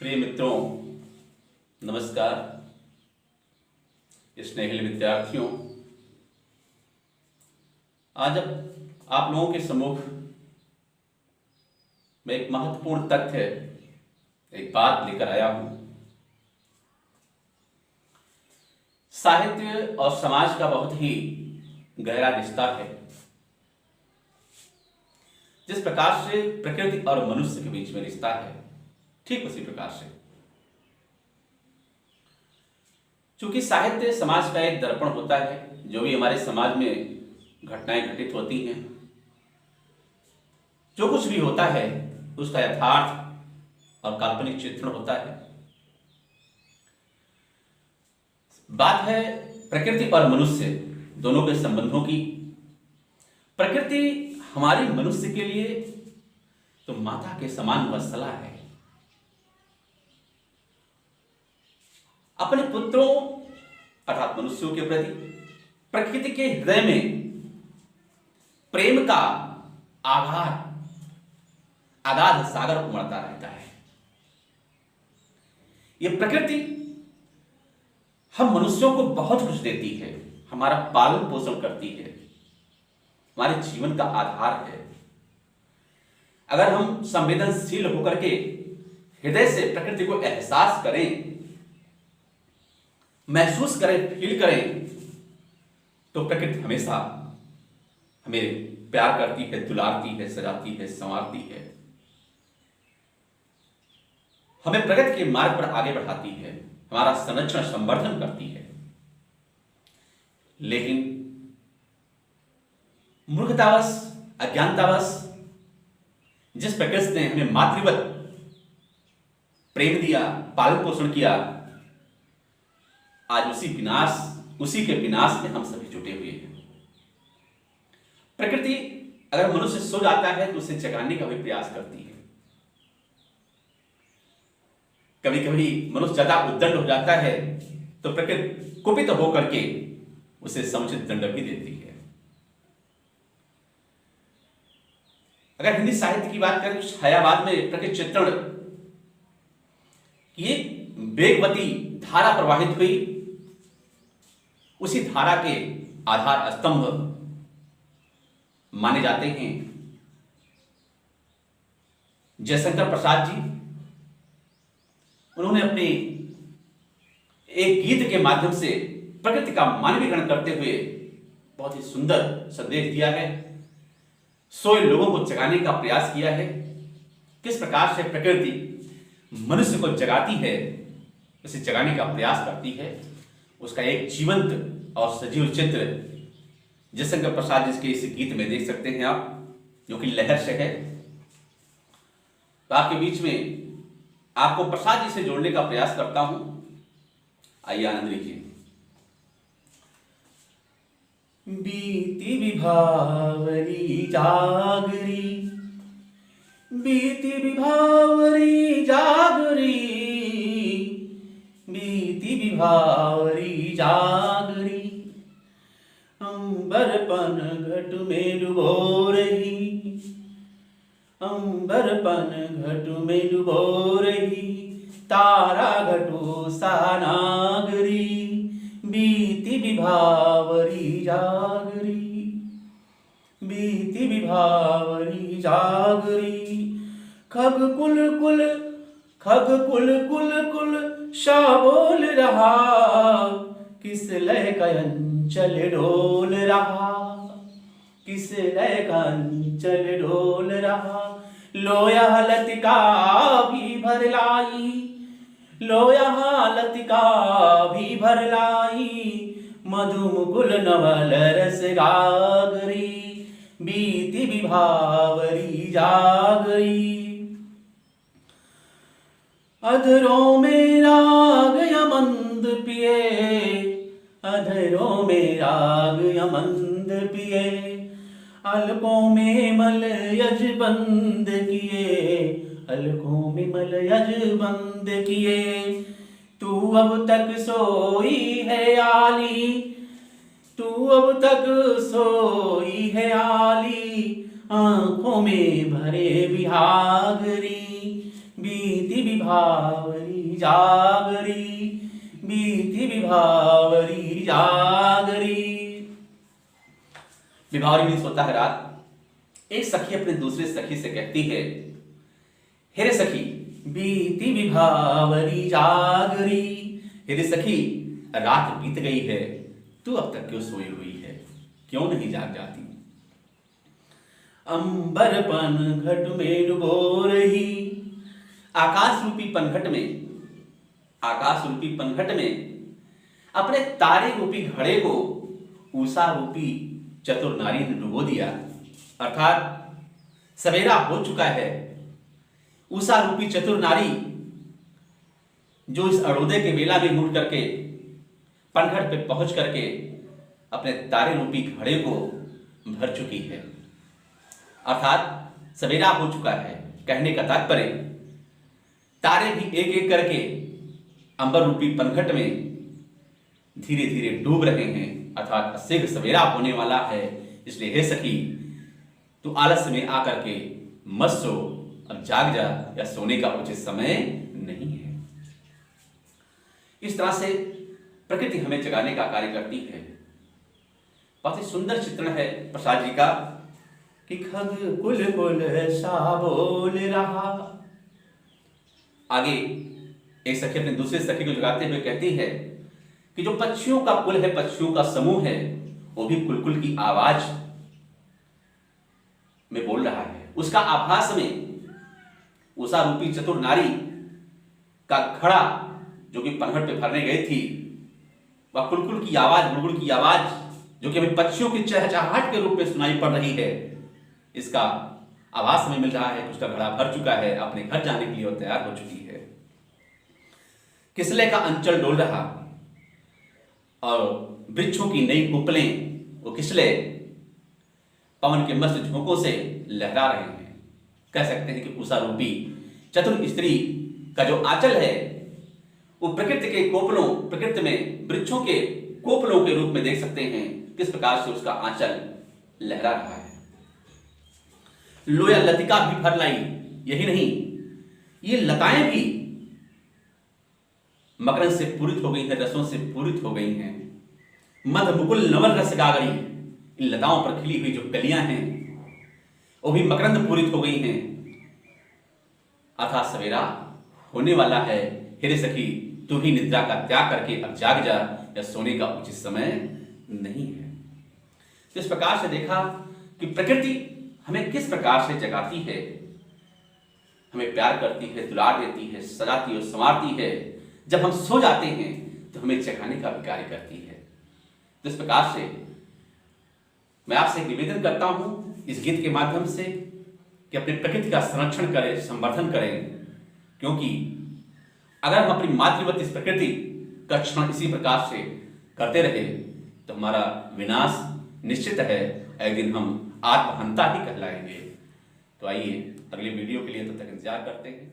प्रिय मित्रों, नमस्कार। स्नेहिल विद्यार्थियों, आज अब आप लोगों के सम्मुख मैं एक महत्वपूर्ण तथ्य, एक बात लेकर आया हूं। साहित्य और समाज का बहुत ही गहरा रिश्ता है। जिस प्रकार से प्रकृति और मनुष्य के बीच में रिश्ता है, ठीक उसी प्रकार से चूंकि साहित्य समाज का एक दर्पण होता है। जो भी हमारे समाज में घटनाएं घटित होती हैं, जो कुछ भी होता है, उसका यथार्थ और काल्पनिक चित्रण होता है। बात है प्रकृति और मनुष्य दोनों के संबंधों की। प्रकृति हमारी मनुष्य के लिए तो माता के समान वत्सला है। अपने पुत्रों अर्थात मनुष्यों के प्रति प्रकृति के हृदय में प्रेम का अगाध सागर उमड़ता रहता है। यह प्रकृति हम मनुष्यों को बहुत कुछ देती है, हमारा पालन पोषण करती है, हमारे जीवन का आधार है। अगर हम संवेदनशील होकर के हृदय से प्रकृति को एहसास करें, महसूस करें, फील करें, तो प्रकृति हमेशा हमें प्यार करती है, दुलारती है, सजाती है, संवारती है, हमें प्रगति के मार्ग पर आगे बढ़ाती है, हमारा संरक्षण संवर्धन करती है। लेकिन मूर्खतावश, अज्ञानतावश जिस प्रकृति ने हमें मातृवत प्रेम दिया, पालन पोषण किया, आज उसी के विनाश में हम सभी जुटे हुए हैं। प्रकृति अगर मनुष्य सो जाता है तो उसे जगाने का भी प्रयास करती है। कभी कभी मनुष्य ज्यादा उद्दंड हो जाता है तो प्रकृति कुपित होकर के उसे समुचित दंड भी देती है। अगर हिंदी साहित्य की बात करें तो छायावाद में प्रकृति चित्रण की एक वेगवती धारा प्रवाहित हुई। उसी धारा के आधार स्तंभ माने जाते हैं जयशंकर प्रसाद जी। उन्होंने अपने एक गीत के माध्यम से प्रकृति का मानवीकरण करते हुए बहुत ही सुंदर संदेश दिया है। सोए लोगों को जगाने का प्रयास किया है। किस प्रकार से प्रकृति मनुष्य को जगाती है, उसे जगाने का प्रयास करती है, उसका एक जीवंत और सजीव चित्र जयशंकर प्रसाद जी के इस गीत में देख सकते हैं आप, जो कि लहर से है। तो आपके बीच में आपको प्रसाद जी से जोड़ने का प्रयास करता हूं। आइए आनंद लीजिए। बीती विभावरी जागरी, बीती विभावरी जागरी, बीती विभावरी जागरी, अंबरपन घट में डुबो रही, अंबरपन घट में डुबो रही, तारा घटो सानागरी, बीती विभावरी जागरी, बीती विभावरी जागरी, खग कुल कुल, खग कुल कुल कुल शा बोल रहा, किस लय का अंचल डोल रहा, किस लय का अंचल डोल रहा, लोया लतिका भी भर लाई, लोया लतिका भी भर लाई, मधुमुकुल नवल रस गागरी, बीती विभावरी जागरी, अधरों में राग यमंद पिए, अधरों में राग यमंद पिए, अलकों में मल यज बंद किए, अलकों में मल यज बंद किए, तू अब तक सोई है आली, तू अब तक सोई है आली, आंखों में भरे बिहागरी, बीती विभावरी जागरी, बीती विभावरी जागरी। विभावरी मीन्स होता है रात। एक सखी अपने दूसरे सखी से कहती है, हेरे सखी बीती विभावरी जागरी, हेरे सखी रात बीत गई है, तू अब तक क्यों सोई हुई है, क्यों नहीं जाग जाती। अंबर पनघट में डुबो रही, आकाश रूपी पनघट में, आकाश रूपी पनघट में अपने तारे रूपी घड़े को उषा रूपी चतुर नारी ने डुबो दिया। अर्थात सवेरा हो चुका है। उषा रूपी चतुर नारी जो इस अरुणोदय के बेला में उठ करके पनघट पे पहुंच करके अपने तारे रूपी घड़े को भर चुकी है। अर्थात सवेरा हो चुका है। कहने का तात्पर्य तारे भी एक एक करके अंबर रूपी पनघट में धीरे धीरे डूब रहे हैं। अर्थात शीघ्र सवेरा होने वाला है। इसलिए हे सखी तू आलस्य में आकर के मत सो, अब जाग जा, या सोने का उचित समय नहीं है। इस तरह से प्रकृति हमें जगाने का कार्य करती है। बहुत ही सुंदर चित्रण है प्रसाद जी का कि खग कुल कुल सा बोल रहा। आगे एक सखी अपने दूसरे सखी को जगाते हुए कहती है कि जो पक्षियों का कुल है, पक्षियों का समूह है, वो भी कुलकुल की आवाज में बोल रहा है। उसका आभास में उषा रूपी चतुर नारी का घड़ा जो कि पनघट पे भरने गई थी, वह कुलकुल की आवाज, गुड़गुड़ की आवाज जो कि हमें पक्षियों की चहचहाहट के रूप में सुनाई पड़ रही है, इसका आभास हमें मिल रहा है कि उसका घड़ा भर चुका है, अपने घर जाने के लिए वो तैयार हो चुकी है। किसले का अंचल डोल रहा और वृक्षों की नई कुपलें, वो किसले पवन के मस्त झोंकों से लहरा रहे हैं। कह सकते हैं कि उषा रूपी चतुर स्त्री का जो आंचल है वो प्रकृति के कोपलों, प्रकृति में वृक्षों के कोपलों के रूप में देख सकते हैं किस प्रकार से उसका आंचल लहरा रहा है। लोया लतिका भी भर लाई। यही नहीं, ये लताएं भी मकरंद से पूरित हो गई हैं, रसों से पूरित हो गई हैं। मध मुकुल नवल रस गागरी, इन लताओं पर खिली हुई जो कलियां हैं वो भी मकरंद पूरित हो गई हैं। अर्थात सवेरा होने वाला है। हेरे सखी तू ही निद्रा का त्याग करके अब जाग जा, या सोने का उचित समय नहीं है। तो इस प्रकार से देखा कि प्रकृति हमें किस प्रकार से जगाती है, हमें प्यार करती है, दुलार देती है, सजाती और संवारती है। जब हम सो जाते हैं तो हमें जगाने का भी कार्य करती है। तो इस प्रकार से मैं आपसे एक निवेदन करता हूं इस गीत के माध्यम से कि अपनी प्रकृति का संरक्षण करें, संवर्धन करें, क्योंकि अगर हम अपनी मातृवत इस प्रकृति का क्षण इसी प्रकार से करते रहे तो हमारा विनाश निश्चित है। एक दिन हम आत्महंता ही कहलाएंगे। तो आइए अगले वीडियो के लिए तब तक इंतजार करते हैं।